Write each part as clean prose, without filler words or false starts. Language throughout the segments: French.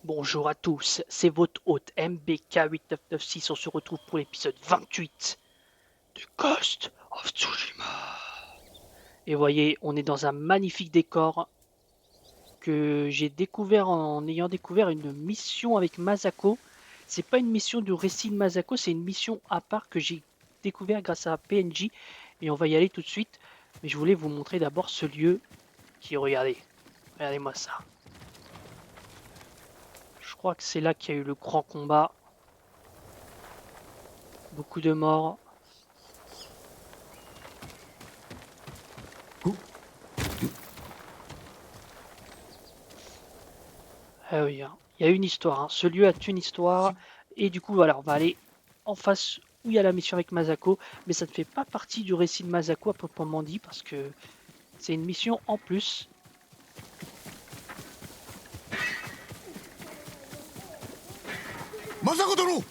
Bonjour à tous, c'est votre hôte MBK8996. On se retrouve pour l'épisode 28 de Ghost of Tsushima. Et voyez, on est dans un magnifique décor que j'ai découvert en ayant découvert une mission avec Masako. C'est pas une mission du récit de Masako, c'est une mission à part que j'ai découvert grâce à PNJ. Et on va y aller tout de suite. Mais je voulais vous montrer d'abord ce lieu qui, regardez-moi ça. Je crois que c'est là qu'il y a eu le grand combat. Beaucoup de morts. Ah oui, hein. Il y a une histoire. Hein. Ce lieu a une histoire. Et du coup, voilà, on va aller en face où il y a la mission avec Masako. Mais ça ne fait pas partie du récit de Masako à proprement dit. Parce que c'est une mission en plus. Masako-dono!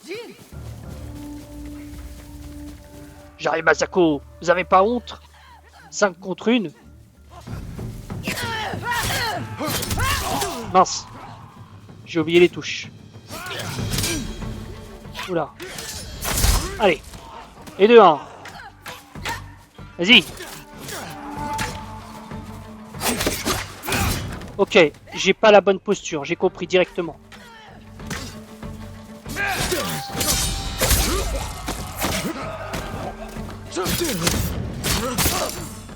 J'arrive Masako, vous avez pas honte? 5 contre 1. Mince. J'ai oublié les touches. Oula. Allez. Et 2-1. Vas-y. Ok, j'ai pas la bonne posture, j'ai compris directement.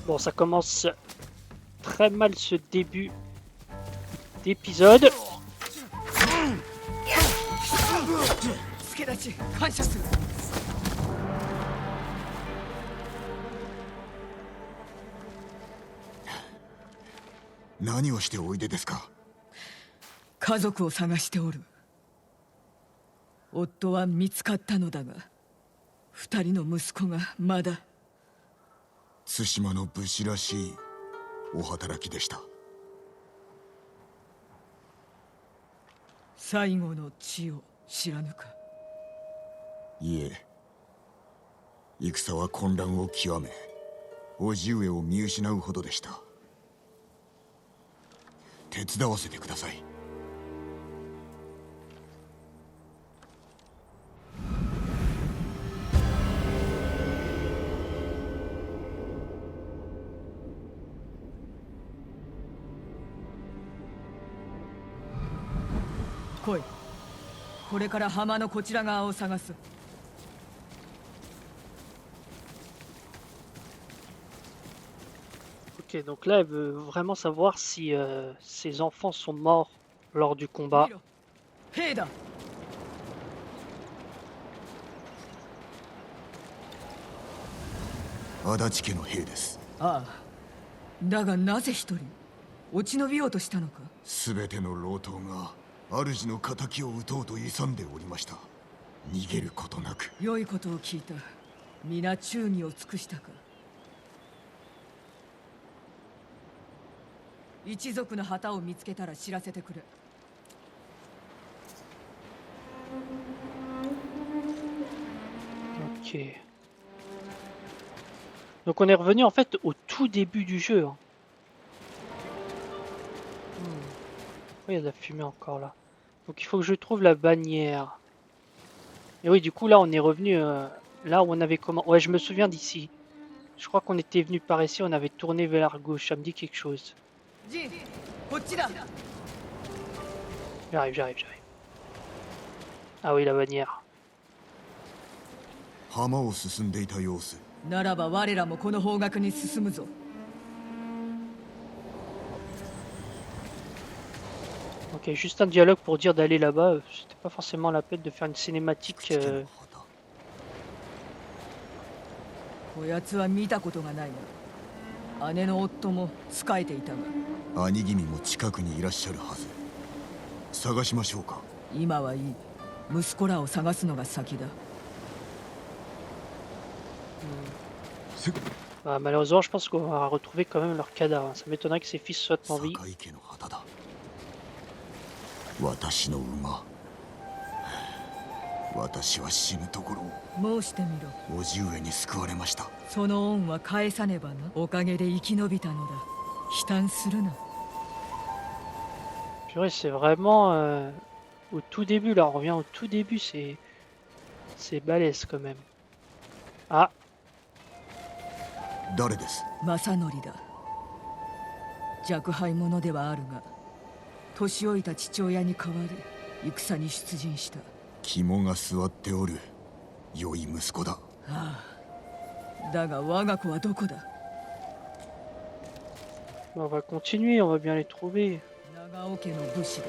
Bon, ça commence très mal ce début d'épisode. Naniをしておいでですか？家族を探しておる。夫は見つかったのだが、二人の息子がまだ。対馬の武士らしいお働きでした。最後の地を知らぬか。いえ、戦は混乱を極め、叔父上を見失うほどでした。手伝わせてください。来い。これから浜のこちら側を探す。Ok, donc là, elle veut vraiment savoir si ses enfants sont morts lors du combat. 兵だ。足立家の兵です。ああ。だがなぜ一人落ち延びようとしたのか。すべての老頭が主の仇を討とうと勇んでおりました。逃げることなく。良いことを聞いた。皆忠義を尽くしたか。一族の旗を見つけたら知らせてくれ。Ok. Donc on est revenu en fait au tout début du jeu. Hein. Pourquoi il y a de la fumée encore là? Donc il faut que je trouve la bannière. Et oui, du coup là on est revenu là où on avait comment. Ouais, je me souviens d'ici. Je crois qu'on était venu par ici, on avait tourné vers la gauche. Ça me dit quelque chose. J'arrive. Ah oui, la bannière. 浜を進んでいた様子。ならば我らもこの方角に進むぞ。Ok, juste un dialogue pour dire d'aller là-bas. C'était pas forcément la peine de faire une cinématique. こやつは見たことがないが、姉の夫も仕えていたが。兄君も近くにいらっしゃるはず。探しましょうか。今はいい。息子らを探すのが先だ。Bah, malheureusement, je pense qu'on va retrouver quand même leur cadavre. Ça m'étonnerait que ses fils soient en vie. 坂井家の旗だ。私の馬。私は死ぬところを。申してみろ。叔父上に救われました。その恩は返さねばな。おかげで生き延びたのだ。悲嘆するな。Purée, c'est vraiment Au tout début, là, on revient au tout début, c'est balèze quand même. Ah, 誰です？正則だ。若輩者ではあるが、年老いた父親に代わり戦に出陣した。肝が据わっておる良い息子だ。ああ。だが我が子はどこだ？ on va continuer, on va bien les trouver. 長尾家の武士だ。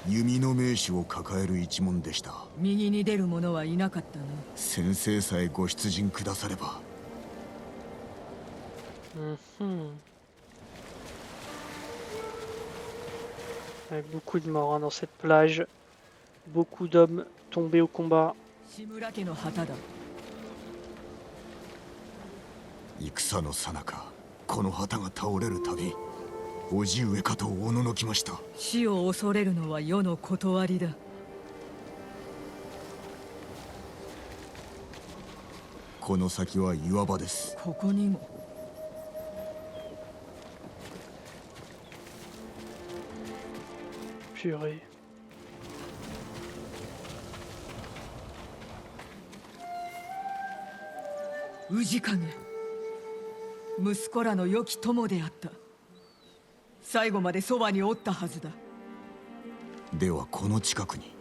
弓の名手を抱える一門でした。右に出る者はいなかったな。先生さえご出陣くだされば。Mhm. Avec beaucoup de morts hein, dans cette plage. Beaucoup d'hommes tombés au combat. 志村家の旗だ。戦の最中、この旗が倒れるたび、叔父上かとおののきました。死を恐れるのは世の断りだ。この先は岩場です。ここにも。Purée. 氏影。息子らの良き友であった。最後までそばにおったはずだ。ではこの近くに。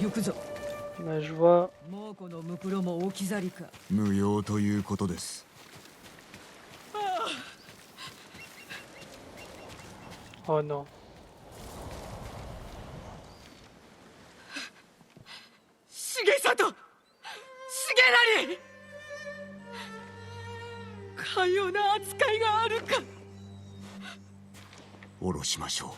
行くぞ。 Là, je vois. もうこのムクロも置き去りか。無用ということです。Oh non. 重里、重成。かような扱いがあるか。下ろしましょ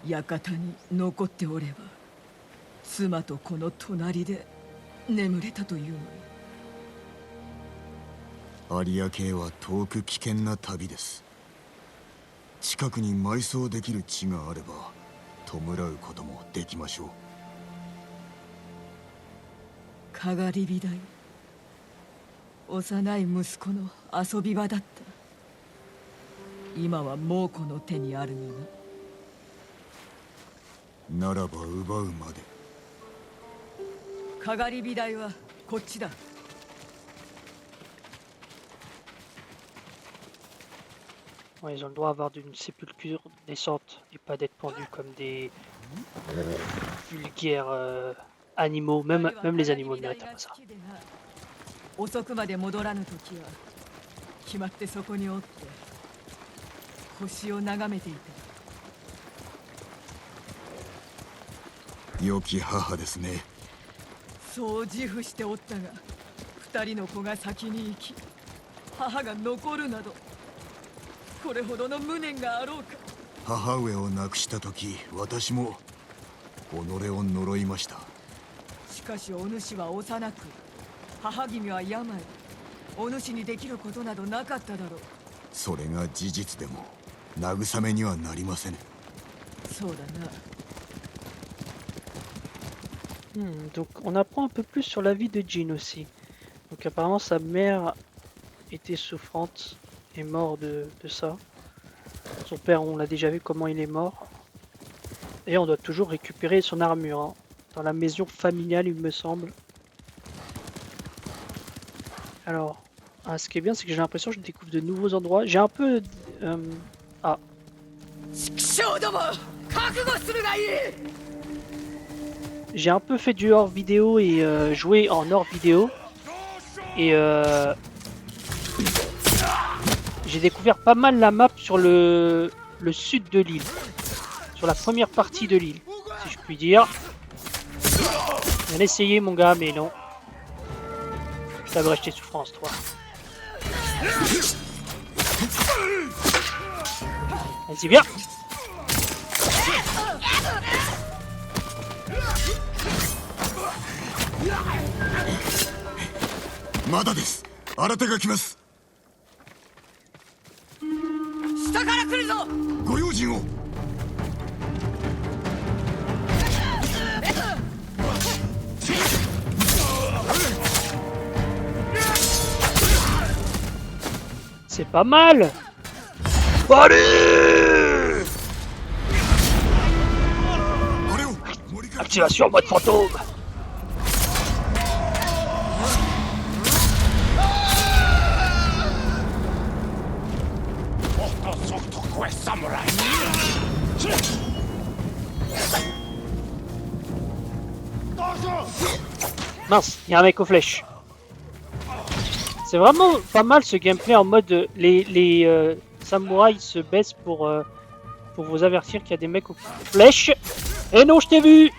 う。館に残っておれば、妻とこの隣で眠れたというのに。有明へは遠く危険な旅です。近くに埋葬できる地があれば弔うこともできましょう。かがり火台、幼い息子の遊び場だった。今は猛虎の手にあるがな。ならば奪うまで。かがり火台はこっちだ。 Ouais, ils ont le droit d'avoir d'une sépulture naissante et pas d'être pendus comme des vulgaires animaux. Même les animaux ne méritent pas ça. 遅くまで戻らぬ時は決まってそこにおって星を眺めていた。良き母ですね。そう自負しておったが、二人の子が先に行き、母が残るなど。 これほどの無念があろうか。母上を亡くした時、私も己を呪いました。しかしお主は幼く、母君は病。お主にできることなどなかっただろう。それが事実でも慰めにはなりません。そうだな。Donc on apprend un peu plus sur la vie de Jean aussi. Donc apparemment sa mère était souffrante. Est mort de ça. Son père, on l'a déjà vu comment il est mort. Et on doit toujours récupérer son armure. Hein. Dans la maison familiale, il me semble. Alors, ce qui est bien, c'est que j'ai l'impression que je découvre de nouveaux endroits. J'ai un peu... Ah. J'ai un peu fait du hors vidéo et joué en hors vidéo. Et j'ai découvert pas mal la map sur le sud de l'île. Sur la première partie de l'île, si je puis dire. Bien essayé mon gars, mais non. Ça devrait jeter souffrance, toi. Vas-y, viens. Mada desu. Arate ga kimasu. 下から来るぞ。ご用心を。C'est pas mal. Allez! Activation mode fantôme. Mince, il y a un mec aux flèches. C'est vraiment pas mal ce gameplay en mode les samouraïs se baissent pour vous avertir qu'il y a des mecs aux flèches. Et non, je t'ai vu.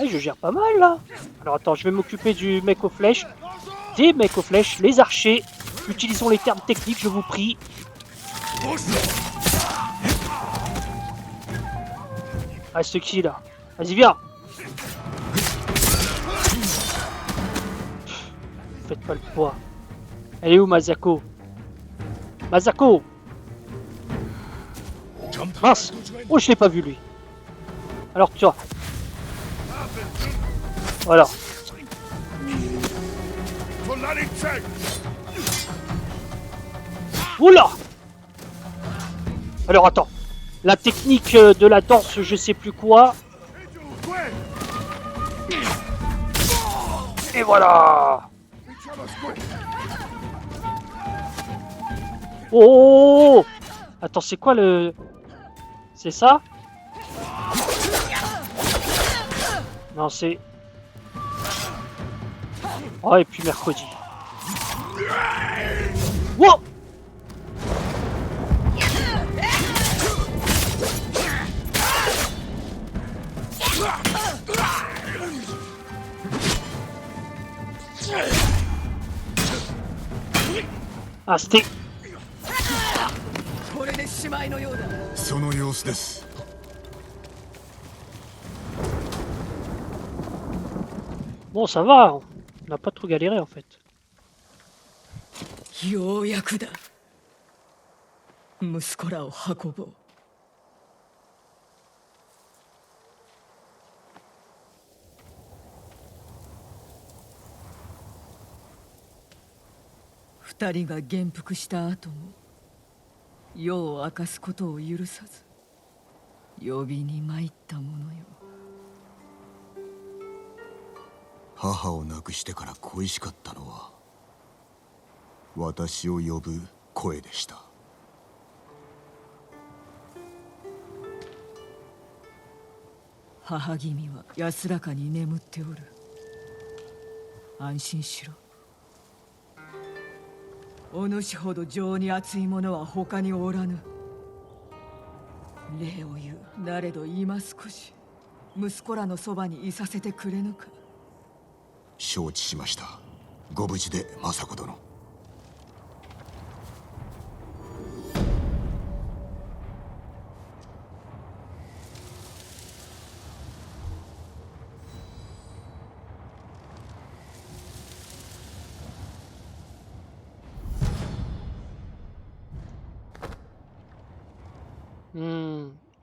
Eh, je gère pas mal là. Alors attends, je vais m'occuper du mec aux flèches. Des mecs aux flèches, les archers. Utilisons les termes techniques, je vous prie. Ah, c'est qui là? Vas-y, viens. Faites pas le poids. Elle est où, Masako? Masako! Mince! Oh, je l'ai pas vu, lui. Alors, tu vois. Voilà. Oula! Alors, attends. La technique de la danse, je sais plus quoi. Et voilà! Oh! Attends, c'est quoi le... C'est ça? Non, c'est... Oh, et puis mercredi. Wow! Ah, c'était... これでしまいのようだ。その様子です。 Bon, ça va. On n'a pas trop galéré, en fait. ようやくだ。息子らを運ぼう。二人が元服した後も世を明かすことを許さず呼びに参ったものよ。母を亡くしてから恋しかったのは私を呼ぶ声でした。母君は安らかに眠っておる。安心しろ。お主ほど情に熱い者は他におらぬ。礼を言うなれど今少し息子らのそばにいさせてくれぬか。承知しました。ご無事で政子殿。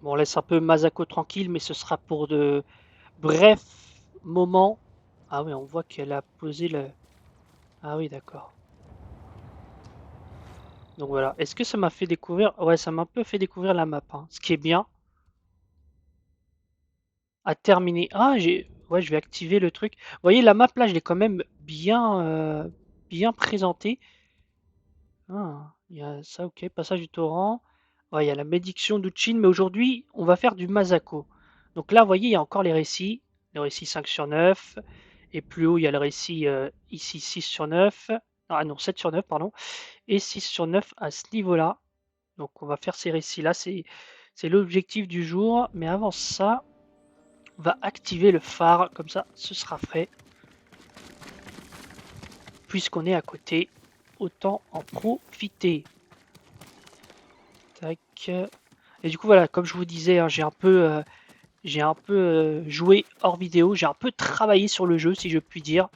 Bon, on laisse un peu Masako tranquille, mais ce sera pour de brefs moments. Ah oui, on voit qu'elle a posé le... Ah oui, d'accord. Donc voilà. Est-ce que ça m'a fait découvrir... Ouais, ça m'a un peu fait découvrir la map, hein. Ce qui est bien. À terminer. Ah, ouais, je vais activer le truc. Vous voyez, la map, là, je l'ai quand même bien présentée. Ah, il y a ça, ok. Passage du torrent. Ouais, il y a la médiction d'Uchin, mais aujourd'hui, on va faire du Masako. Donc là, vous voyez, il y a encore les récits. Le récit 5 sur 9. Et plus haut, il y a le récit ici 6 sur 9. Ah non, 7 sur 9, pardon. Et 6 sur 9 à ce niveau-là. Donc on va faire ces récits-là. C'est l'objectif du jour. Mais avant ça, on va activer le phare. Comme ça, ce sera fait. Puisqu'on est à côté, autant en profiter. Tac. Et du coup, voilà, comme je vous disais, hein, j'ai un peu joué hors vidéo. J'ai un peu travaillé sur le jeu, si je puis dire.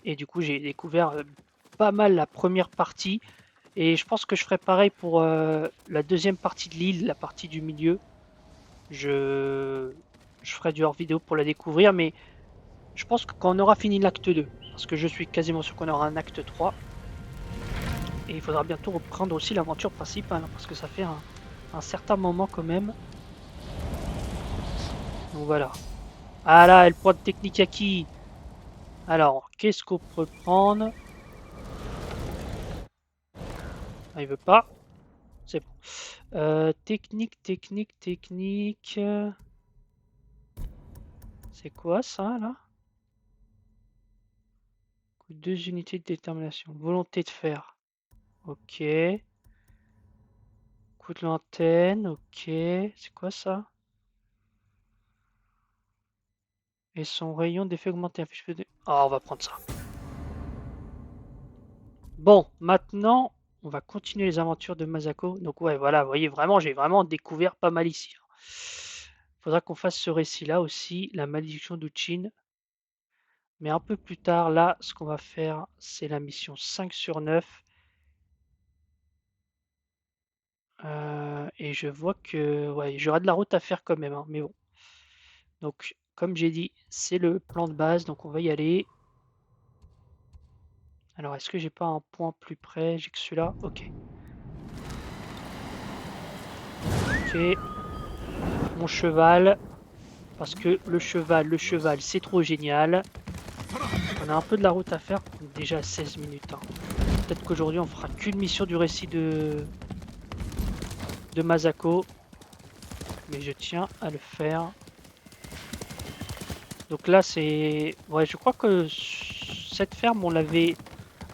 Et du coup, j'ai découvert pas mal la première partie. Et je pense que je ferai pareil pour la deuxième partie de l'île, la partie du milieu. Je ferai du hors vidéo pour la découvrir, mais je pense que quand on aura fini l'acte 2, parce que je suis quasiment sûr qu'on aura un acte 3, Et il faudra bientôt reprendre aussi l'aventure principale, hein, parce que ça fait un certain moment quand même. Donc voilà. Ah là, elle pointe technique à qui? Alors, qu'est-ce qu'on peut prendre? Ah, il veut pas. C'est bon. Technique. C'est quoi ça là? 2 unités de détermination. Volonté de fer. Ok. Coup de l'antenne. Ok. C'est quoi ça? Et son rayon d'effet augmenté. Ah, on va prendre ça. Bon, maintenant, on va continuer les aventures de Masako. Donc ouais, voilà, vous voyez, vraiment, j'ai vraiment découvert pas mal ici. Faudra qu'on fasse ce récit-là aussi, la malédiction d'Uchin. Mais un peu plus tard, là, ce qu'on va faire, c'est la mission 5 sur 9. Et je vois que ouais, j'aurai de la route à faire quand même, hein, mais bon. Donc, comme j'ai dit, c'est le plan de base, donc on va y aller. Alors, est-ce que j'ai pas un point plus près? J'ai que celui-là. Ok. Ok. Mon cheval. Parce que le cheval, c'est trop génial. On a un peu de la route à faire. On est déjà à 16 minutes. Hein. Peut-être qu'aujourd'hui, on fera qu'une mission du récit de Masako. Mais je tiens à le faire. Donc là, c'est... Ouais, je crois que cette ferme, on l'avait...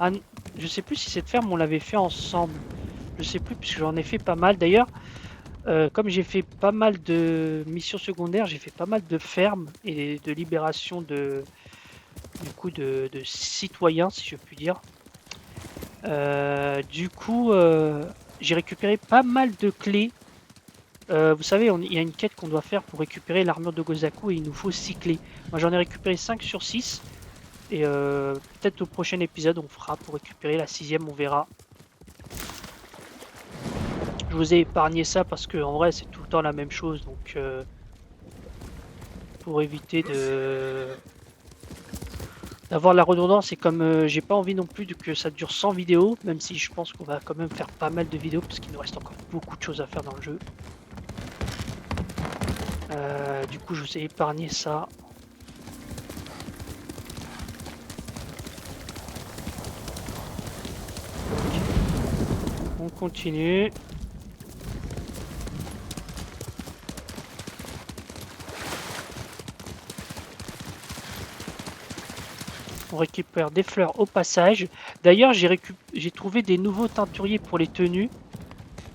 Ah, je sais plus si cette ferme, on l'avait fait ensemble. Je sais plus, puisque j'en ai fait pas mal. D'ailleurs, comme j'ai fait pas mal de missions secondaires, j'ai fait pas mal de fermes et de libération de citoyens, si je puis dire. Du coup, j'ai récupéré pas mal de clés. Vous savez, il y a une quête qu'on doit faire pour récupérer l'armure de Gozaku et il nous faut 6 clés. Moi j'en ai récupéré 5 sur 6. Et peut-être au prochain épisode on fera pour récupérer la 6ème, on verra. Je vous ai épargné ça parce que en vrai c'est tout le temps la même chose. Donc pour éviter d'avoir la redondance et comme j'ai pas envie non plus que ça dure 100 vidéos, même si je pense qu'on va quand même faire pas mal de vidéos parce qu'il nous reste encore beaucoup de choses à faire dans le jeu. Du coup je vous ai épargné ça. On continue. On récupère des fleurs au passage. D'ailleurs, j'ai trouvé des nouveaux teinturiers pour les tenues.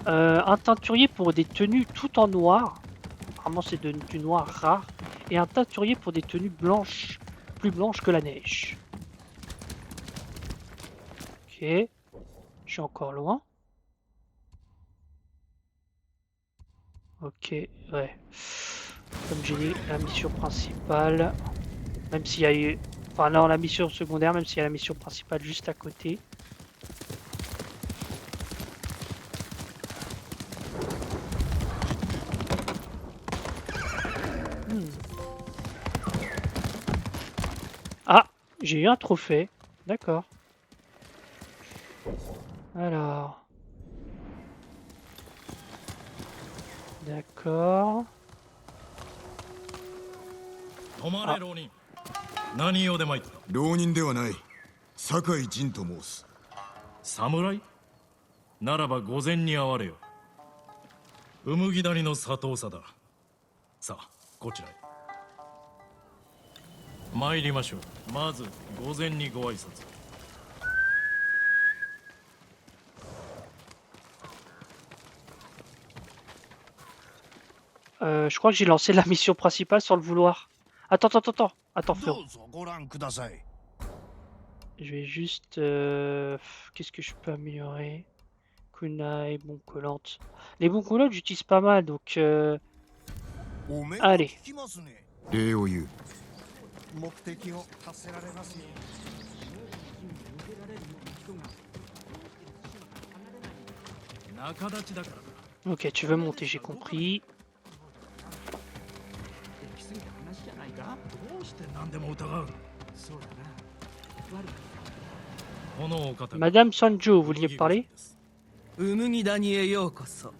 Un teinturier pour des tenues tout en noir. Apparemment, c'est du noir rare. Et un teinturier pour des tenues blanches, plus blanches que la neige. Ok. Je suis encore loin. Ok, ouais. Comme j'ai dit, la mission principale. Même s'il y a eu... Enfin, non, la mission secondaire, même s'il y a la mission principale juste à côté. Ah, j'ai eu un trophée. D'accord. Alors. D'accord. Ah. 何用で参った？浪人ではない。酒井仁と申す。侍？ならば御前に会われよ。うむぎ谷の佐藤さだ。さあ、こちらへ。参りましょう。まず御前にご挨拶。Je crois que j'ai lancé la mission principale sans le vouloir. Attends, frérot. Je vais juste... Qu'est-ce que je peux améliorer? Kunai, bon collante. Les bons collantes, j'utilise pas mal, donc... Allez. 礼を言う。仲立ちだから。 Ok, tu veux monter, j'ai compris. どうして何でも疑う？そうだな。悪かった。このお方が Madame Sanjo, vous vouliez 麦御前 parler? です。麦谷へようこそ。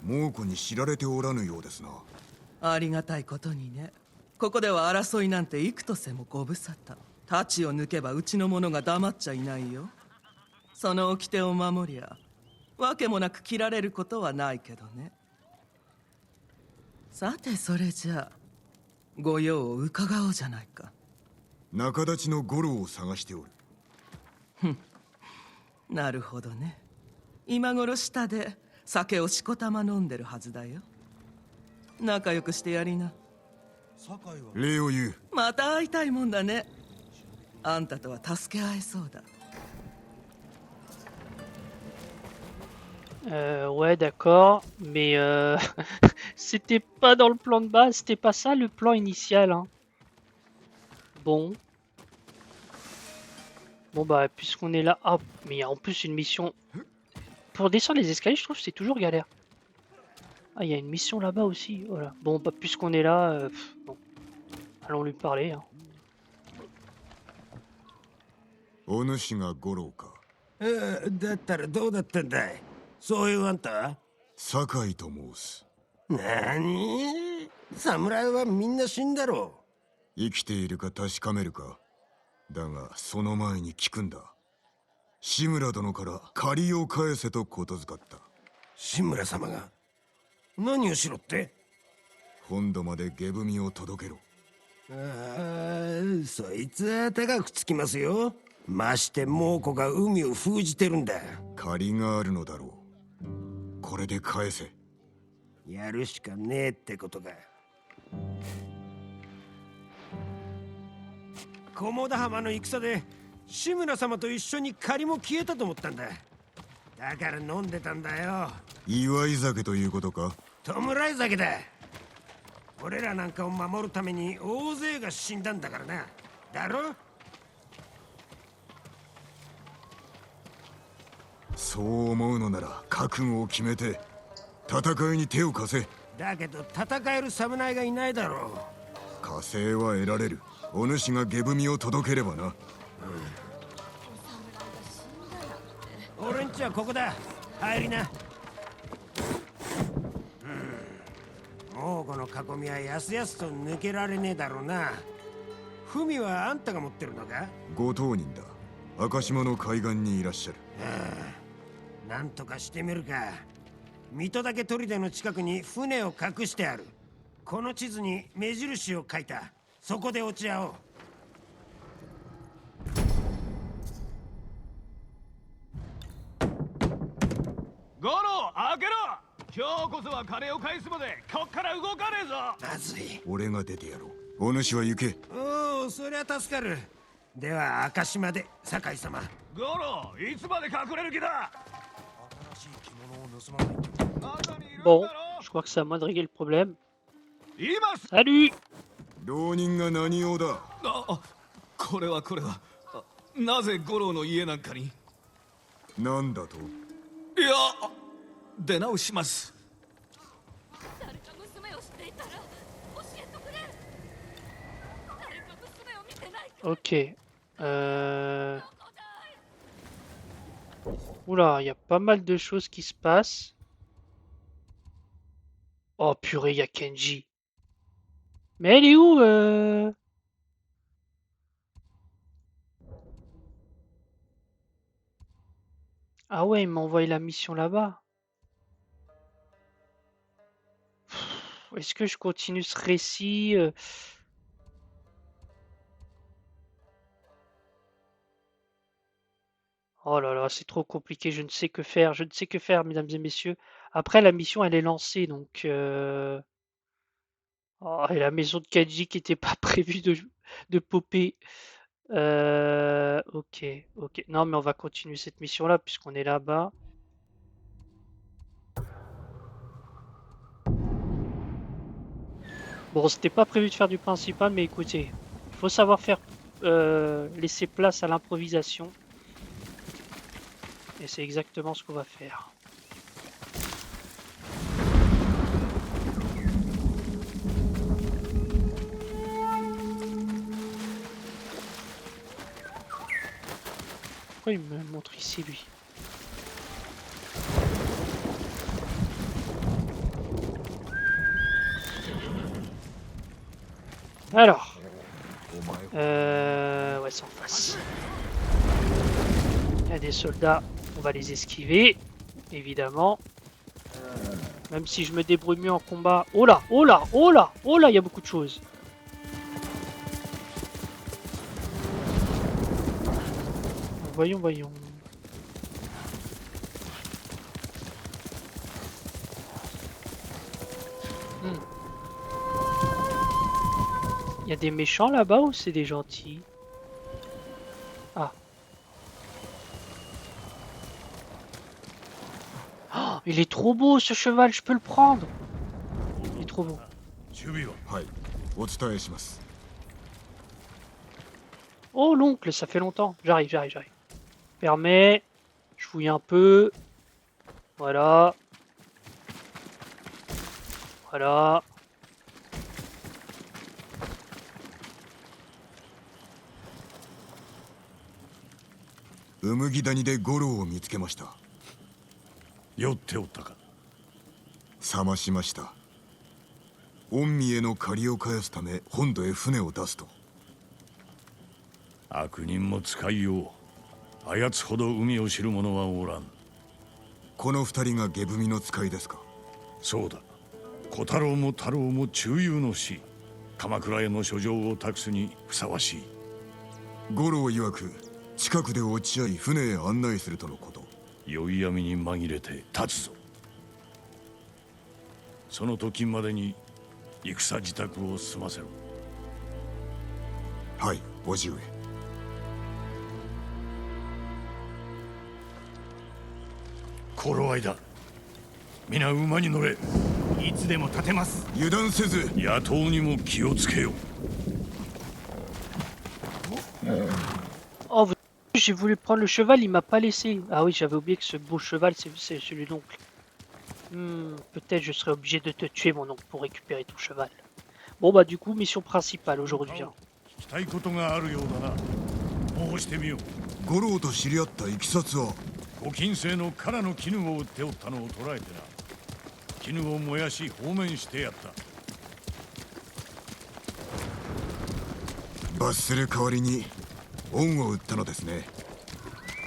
猛虎に知られておらぬようですな。ありがたいことにね。ここでは争いなんて幾とせもご無沙汰。太刀を抜けばうちの者が黙っちゃいないよ。その掟を守りゃわけもなく切られることはないけどね。さてそれじゃあご用を伺おうじゃないか。仲立ちの五郎を探しておる。なるほどね。今頃下で酒をしこたま飲んでるはずだよ。仲良くしてやりな。礼を言う。また会いたいもんだね。あんたとは助け合えそうだ。Ouais, d'accord, mais c'était pas dans le plan de base, c'était pas ça le plan initial, hein. Bon. Bon bah, puisqu'on est là... Ah, mais il y a en plus une mission... Pour descendre les escaliers, je trouve que c'est toujours galère. Ah, il y a une mission là-bas aussi, voilà. Bon, bah, puisqu'on est là, bon. Allons lui parler, hein. お主が五郎か。だったらどうだったんだい。そういうあんた。酒井と申す。なに、侍はみんな死んだろ生きているか確かめるか。だがその前に聞くんだ。志村殿から借りを返せとことづかった。志村様が。何をしろって。本土まで下踏を届けろ。そいつは高くつきますよ。まして猛虎が海を封じてるんだ。借りがあるのだろう。これで返せ。やるしかねえってことか。菰田浜の戦で志村様と一緒に借りも消えたと思ったんだ。だから飲んでたんだよ。祝い酒ということか。弔い酒だ。俺らなんかを守るために大勢が死んだんだからな。だろ。そう思うのなら覚悟を決めて戦いに手を貸せ。だけど戦える侍がいないだろう。加勢は得られる。お主が下踏を届ければな。俺んちはここだ。入りな。猛虎の囲みはやすやすと抜けられねえだろうな。文はあんたが持ってるのか。ご当人だ。赤島の海岸にいらっしゃる。なんとかしてみるか。水戸岳砦の近くに船を隠してある。この地図に目印を書いた。そこで落ち合おう。ゴロ開けろ。今日こそは金を返すまでこっから動かねえぞ。まずい。俺が出てやろう。お主は行け。おお、そりゃ助かる。では赤島で酒井様。ゴロいつまで隠れる気だ。 Bon, je crois que c'est à moi de régler le problème. 今す。 Salut! 浪人が何用だ。これはなぜゴロの家なんかに。なんだと。いや出直します。誰か娘を知っていたら教えてくれ。誰か娘を見てないか。 Ok. Oula, il y a pas mal de choses qui se passent. Oh purée, il y a Kenji. Mais elle est où Ah ouais, il m'a envoyé la mission là-bas. Est-ce que je continue ce récit Oh là là, c'est trop compliqué, je ne sais que faire, je ne sais que faire, mesdames et messieurs. Après, la mission, elle est lancée, donc... Oh, et la maison de Kenji qui n'était pas prévue de popper. Ok, ok. Non, mais on va continuer cette mission-là, puisqu'on est là-bas. Bon, c'était pas prévu de faire du principal, mais écoutez, il faut savoir faire laisser place à l'improvisation. Et c'est exactement ce qu'on va faire. Pourquoi il me montre ici, lui? Alors. Ouais, c'est en face. Il y a des soldats, on va les esquiver, évidemment. Même si je me débrouille mieux en combat. Oh là, oh là, oh là, oh là, il y a beaucoup de choses. Voyons, voyons. Il y a des méchants là-bas ou c'est des gentils? Ah. Oh, il est trop beau ce cheval, je peux le prendre. Il est trop beau. 守備ははいお伝えします Oh l'oncle, ça fait longtemps. J'arrive, j'arrive, j'arrive. Permet. Je fouille un peu. Voilà. Voilà.麦谷で五郎を見つけました酔っておったか。冷ましました御身への借りを返すため本土へ船を出すと悪人も使いよう。あやつほど海を知る者はおらん。この二人が下踏みの使いですかそうだ。小太郎も太郎も中遊の死。鎌倉への書状を託すにふさわしい。五郎曰く近くで落ち合い船へ案内するとのこと宵闇に紛れて立つぞ。その時までに戦自宅を済ませろ。はい叔父上頃合いだ。皆馬に乗れ。いつでも立てます。油断せず野党にも気をつけよ。Oh, j'ai voulu prendre le cheval, il m'a pas laissé. Ah oui, j'avais oublié que ce beau cheval, c'est celui de l'oncle. Peut-être je serais obligé de te tuer, mon oncle, pour récupérer ton cheval. Bon bah du coup, mission principale aujourd'hui. Hein. 聞きたいことがあるようだな。申してみよう。五郎と知り合ったいきさつはご近世の唐の絹を売っておったのを捕らえてな。絹を燃やし放免してやった。罰する代わりに恩を売ったのですね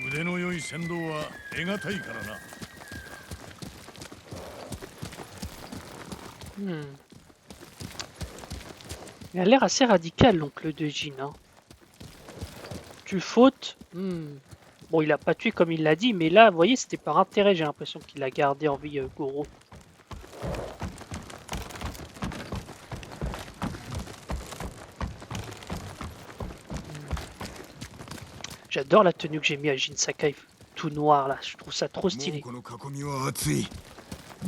腕の良い船頭は得難いからな。Il a l'air assez radical, l'oncle de Jin. Hein. Tu fautes. Bon, il a pas tué comme il l'a dit, mais là, vous voyez, c'était par intérêt. J'ai l'impression qu'il a gardé en vie Goro. J'adore la tenue que j'ai mis à Jin Sakai, tout noir là. Je trouve ça trop もう stylé. この囲みは厚い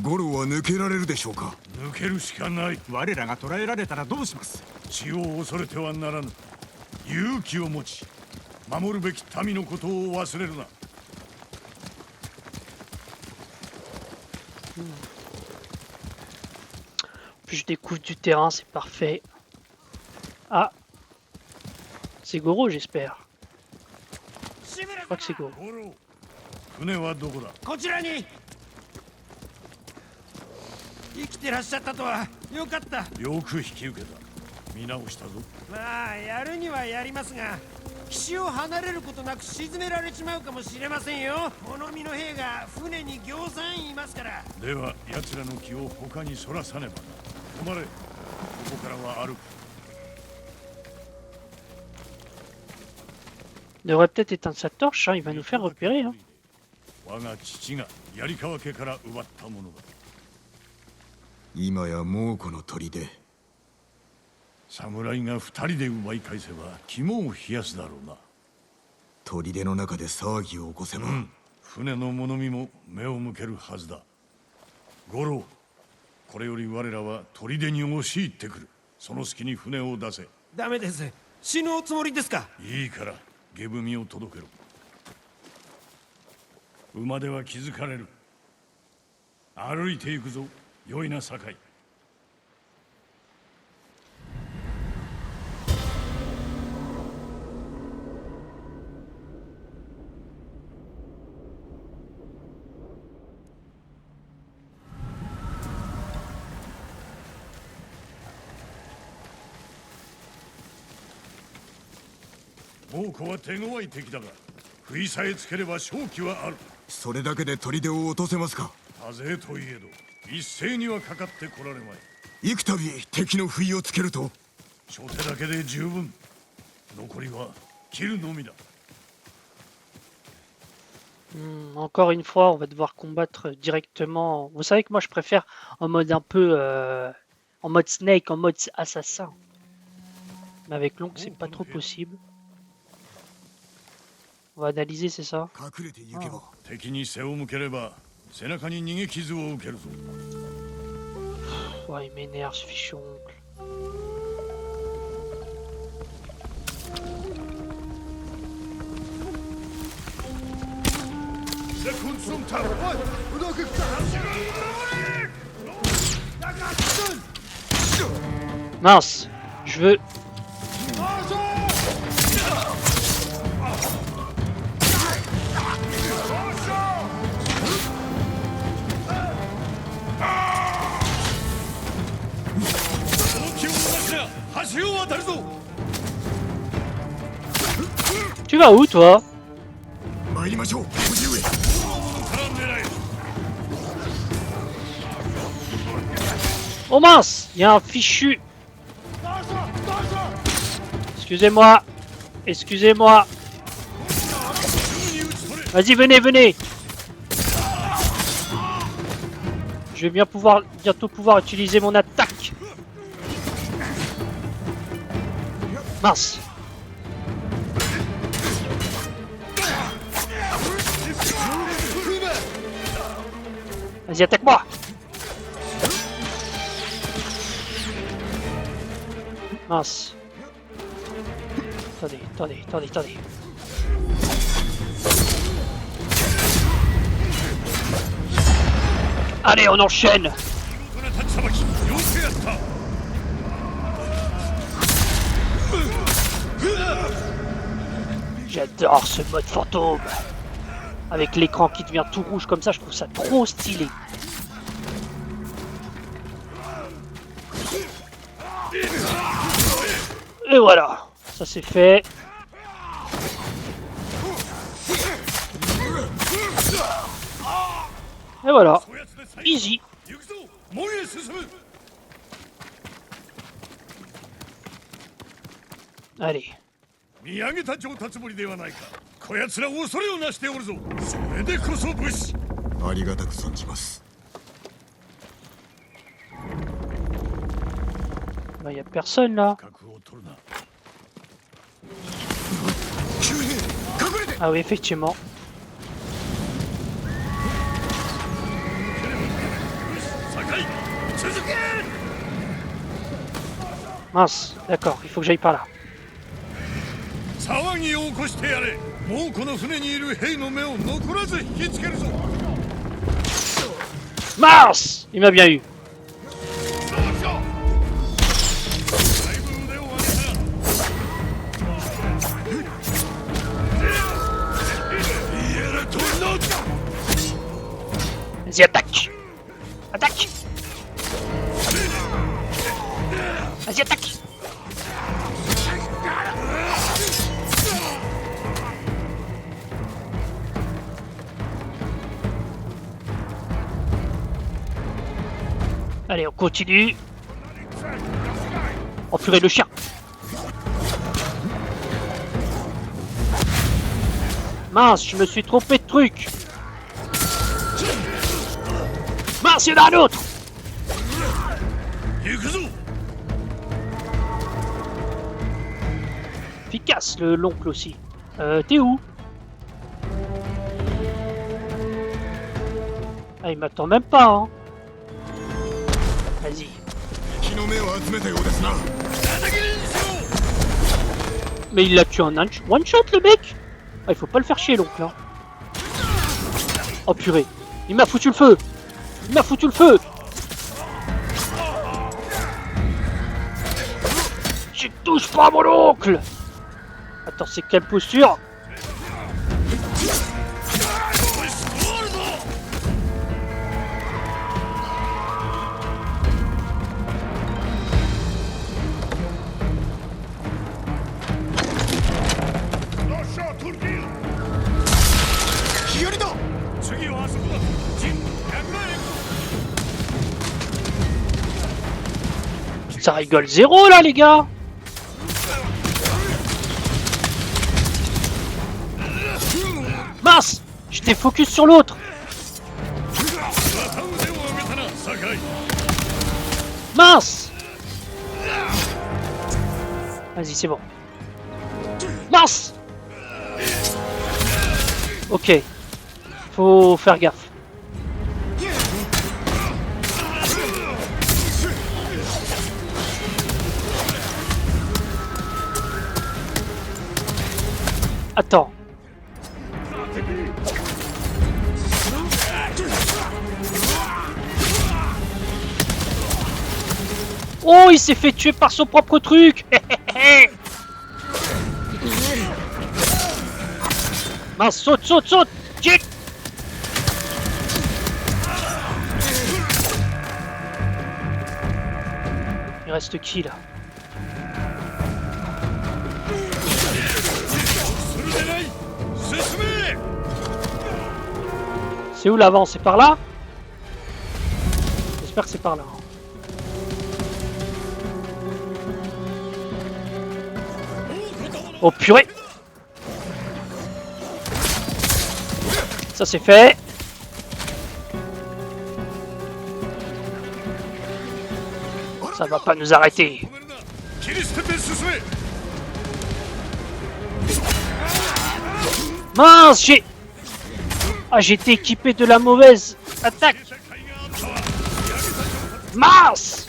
五郎は抜けられるでしょうか抜けるしかない。我らが捕らえられたらどうします？血を恐れてはならぬ。勇気を持ち守るべき民のことを忘れるな。Plus je découvre du terrain, c'est parfait. Ah, c'est Goro, j'espère. Je crois que c'est Goro. 五郎、船はどこだ。こちらに生きてらっしゃったとはよかった。よく引き受けた。見直したぞ。まあやるにはやりますが岸を離れることなく沈められちまうかもしれませんよ。この身の兵が船にぎょうさんいますから。では奴らの気を他にそらさねばな。止まれ。ここからは歩く。 Il devrait peut-être éteindre sa torche, hein, il va nous faire repérer. Hein. 我が父が槍川家から奪ったものだ。今や猛虎の砦侍が二人で奪い返せば肝を冷やすだろうな。砦の中で騒ぎを起こせば、船の物見も目を向けるはずだ。五郎、これより我らは砦に押し入ってくる。その隙に船を出せ。ダメです。死ぬおつもりですか？いいから下踏みを届けろ。馬では気づかれる。歩いていくぞ。良いな酒井。猛虎は手強い敵だが不意さえつければ勝機はある。それだけで砦を落とせますか？多勢といえど一斉にはかかってこられまい。幾度敵の不意をつけると初手だけで十分。残りは切るのみだ。Encore une fois, on va devoir combattre directement. Vous savez que moi je préfère en mode un peu en mode Snake, en mode assassin. Mais avec l'oncle, c'est pas trop possible. On va analyser, c'est ça? 隠れて行けば敵に背を向ければ背中に逃げ傷を受けるぞ。Ouais, il m'énerve ce fichu oncle. Mince, je veux... Tu vas où toi? 参りましょう叔父上。 Oh mince, il y a un fichu. Excusez-moi. Excusez-moi. Vas-y, venez, venez. Je vais bien bientôt pouvoir utiliser mon attaque. Mince. Vas-y, attaque-moi. Mince. Attendez. Allez, on enchaîne. J'adore ce mode fantôme. Avec l'écran qui devient tout rouge comme ça, je trouve ça trop stylé. Et voilà, ça c'est fait. Et voilà, easy. Allez. 見上げた上達ぶりではないか。こやつら恐れをなしておるぞ。それでこそ武士。ありがたく存じます。 Bah, y a personne là. Ah oui, effectivement. Mince, d'accord, il faut que j'aille par là. Mince, il m'a bien eu. Vas-y, attaque! Attaque! Vas-y, attaque! Allez, on continue. Oh purée, le chien! Mince, je me suis trompé de truc! Mince, il y en a un autre! Efficace l'oncle aussi. T'es où? Ah, il m'attend même pas, hein. Vas-y. Mais il l'a tué en one shot, le mec. Ah, il faut pas le faire chier, l'oncle, hein. Oh purée, il m'a foutu le feu. Il m'a foutu le feu. Je touche pas à mon oncle. Attends, c'est quelle posture? Ça rigole zéro là les gars. Mince, j'étais focus sur l'autre. また腕を上げたな酒井 Mince. Vas-y, c'est bon. Mince. Ok. Faut faire gaffe. Attends. Oh, il s'est fait tuer par son propre truc. Mince, saute, saute, saute. Kick. Il reste qui là? するでない進め C'est où l'avant? C'est par là? J'espère que c'est par là. Oh purée! Ça c'est fait. Ça va pas nous arrêter. 止めるな切り捨てて進め Mince, j'ai... Ah, j'ai été équipé de la mauvaise attaque. 社会があったわ闇たちを Mince.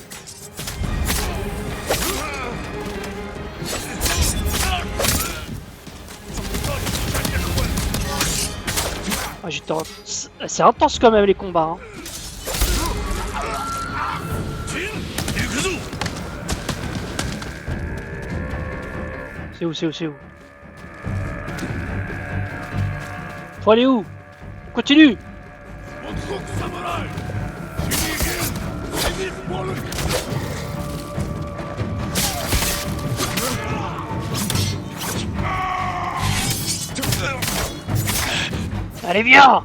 Ah, j'étais en... C'est intense quand même les combats. Hein. 陣行くぞ C'est où, c'est où, c'est où? Faut aller où? On continue. 北国侍死に行け死にボール Allez, viens.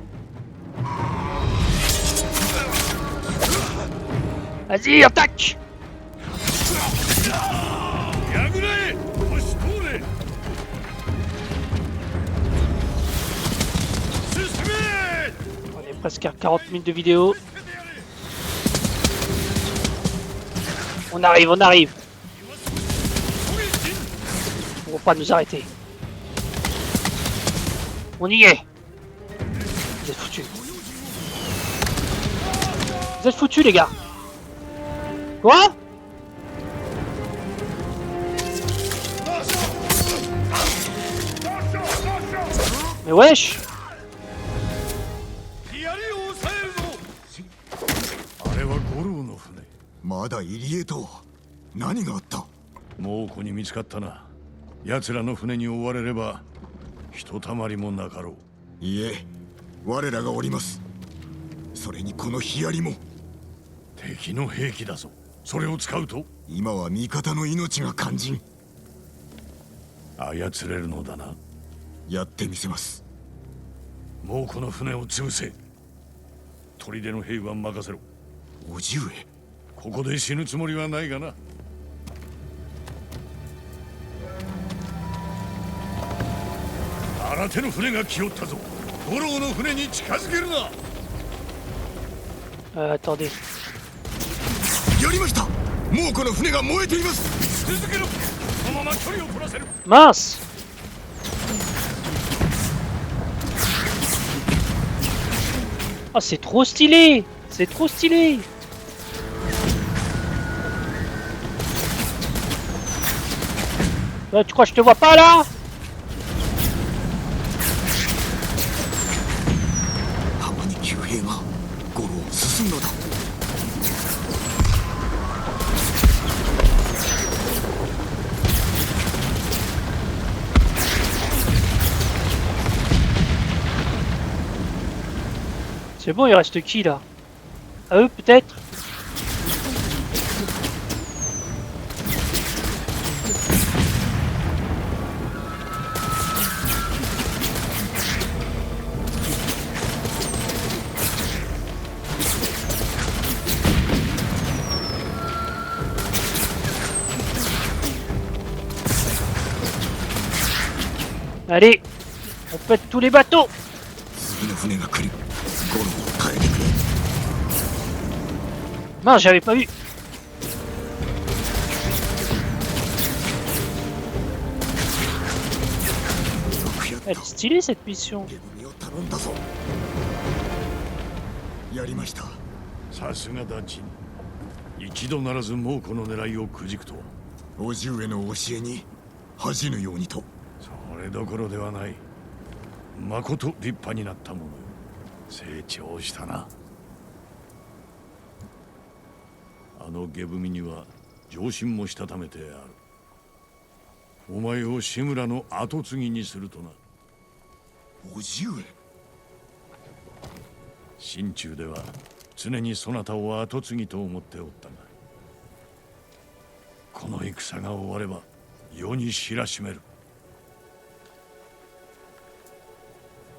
Vas-y, attaque. やぐれ押し通れ進め On est presque à 40 minutes de vidéo. On arrive, on arrive. Ils vont pas nous arrêter. On y est. Vous êtes foutus. Vous êtes foutus les gars. Quoi? Mais wesh. 槍を抑えるぞあれは五郎の船まだ入江と何があった？猛虎に見つかったな奴らの船に追われればひとたまりもなかろういえ、我らがおります。それにこのヒアリも。敵の兵器だぞそれを使うと今は味方の命が肝心。操れるのだなやってみせます。猛虎の船を潰せ砦の兵は任せろ叔父上、ここで死ぬつもりはないがな新手の船が来よったぞ五郎の船に近づけるな Attendez. やりました。猛虎の船が燃えています。続けろそのまま距離を取らせる Mince. Oh, c'est trop stylé. C'est trop stylé. Tu crois que je te vois pas là? 浜に急兵が五郎進むのだ。C'est bon, il reste qui là? À eux peut-être? Allez, on pète tous les bateaux. 次の船が来る。ゴロ耐えてくれ。 Mince, j'avais pas vu. Elle est stylée cette mission. ゲブミを頼んだぞ。やりました。さすがだチン。一度ならず猛虎の狙いをくじくとは。叔父上の教えに恥じぬようにと。それどころではない。まこと立派になったものよ。成長したな。あのゲブミには上心もしたためてある。お前を志村の跡継ぎにするとな。叔父上。心中では常にそなたを跡継ぎと思っておったが、この戦が終われば世に知らしめる。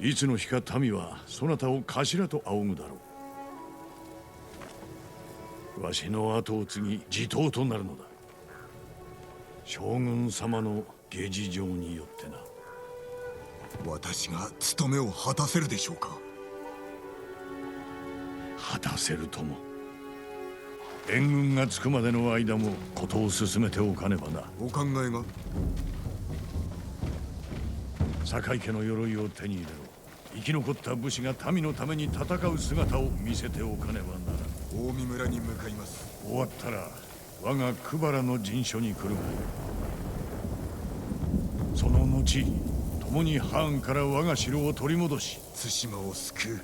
いつの日か民はそなたを頭と仰ぐだろう。わしの後を継ぎ地頭となるのだ。将軍様の下事情によってな。私が務めを果たせるでしょうか。果たせるとも。援軍が着くまでの間も事を進めておかねばな。お考えが。酒井家の鎧を手に入れろ。生き残った武士が民のために戦う姿を見せておかねばならん。大見村に向かいます。終わったら我が久原の陣所に来るがいい。その後共に藩から我が城を取り戻し、対馬を救う。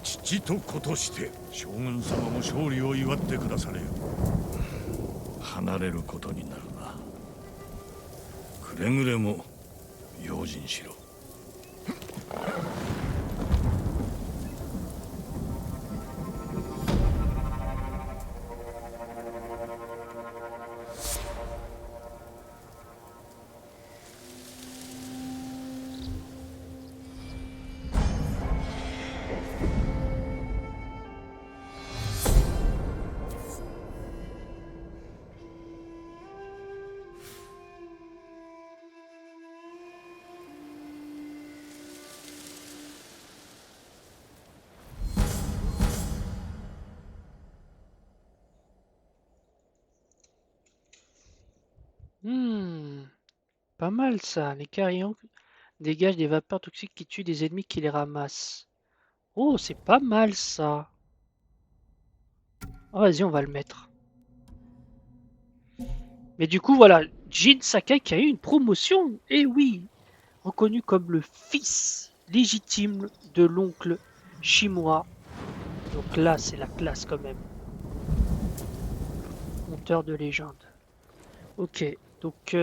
父と子として将軍様も勝利を祝ってくだされよ。離れることになるな。くれぐれも用心しろ。Pas mal ça. Les carillons dégagent des vapeurs toxiques qui tuent des ennemis qui les ramassent. Oh, c'est pas mal ça. Ah, vas-y, on va le mettre. Mais du coup, voilà, Jin Sakai qui a eu une promotion. Eh oui, reconnu comme le fils légitime de l'oncle Shimura. Donc là, c'est la classe quand même. Conteur de légende. Ok, donc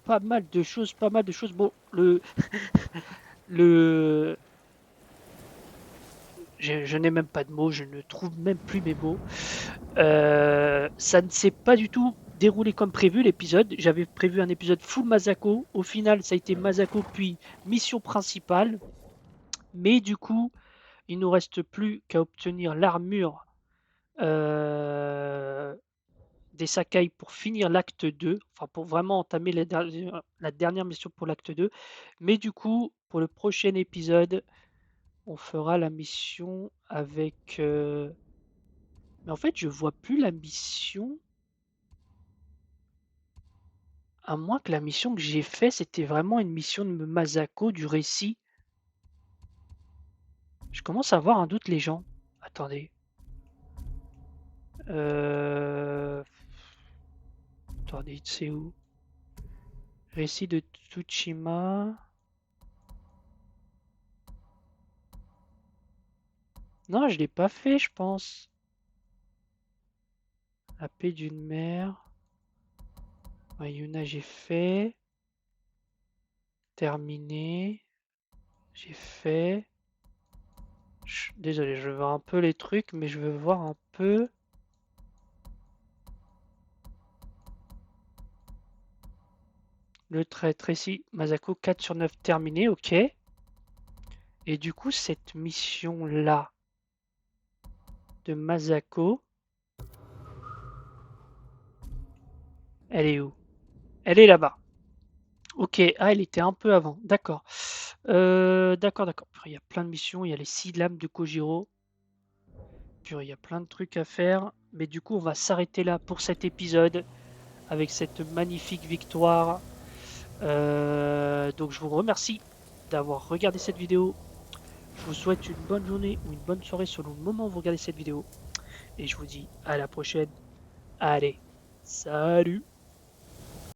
pas mal de choses, pas mal de choses. Bon, le... Je n'ai même pas de mots, je ne trouve même plus mes mots. Ça ne s'est pas du tout déroulé comme prévu l'épisode. J'avais prévu un épisode full Masako. Au final, ça a été Masako puis mission principale. Mais du coup, il nous reste plus qu'à obtenir l'armure des Sakai pour finir l'acte 2. Enfin, pour vraiment entamer la dernière mission pour l'acte 2. Mais du coup, pour le prochain épisode, on fera la mission avec... Mais en fait, je vois plus la mission. À moins que la mission que j'ai fait, c'était vraiment une mission de Masako du récit. Je commence à avoir un doute, les gens. Attendez. Attendez, c'est où? Récit de Tsushima. Non, je l'ai pas fait, je pense. La paix d'une mère. Mayuna, j'ai fait. Terminé. J'ai fait. Désolé, je veux voir un peu les trucs, mais je veux voir un peu. Le traître ici, Masako 4 sur 9 terminé, ok. Et du coup, cette mission-là de Masako, elle est où? Elle est là-bas. Ok, ah, il était un peu avant. D'accord. D'accord, d'accord. Purée, il y a plein de missions. Il y a les 6 lames de Kojiro. Purée, il y a plein de trucs à faire. Mais du coup, on va s'arrêter là pour cet épisode avec cette magnifique victoire. Donc, je vous remercie d'avoir regardé cette vidéo. Je vous souhaite une bonne journée ou une bonne soirée selon le moment où vous regardez cette vidéo. Et je vous dis à la prochaine. Allez, salut!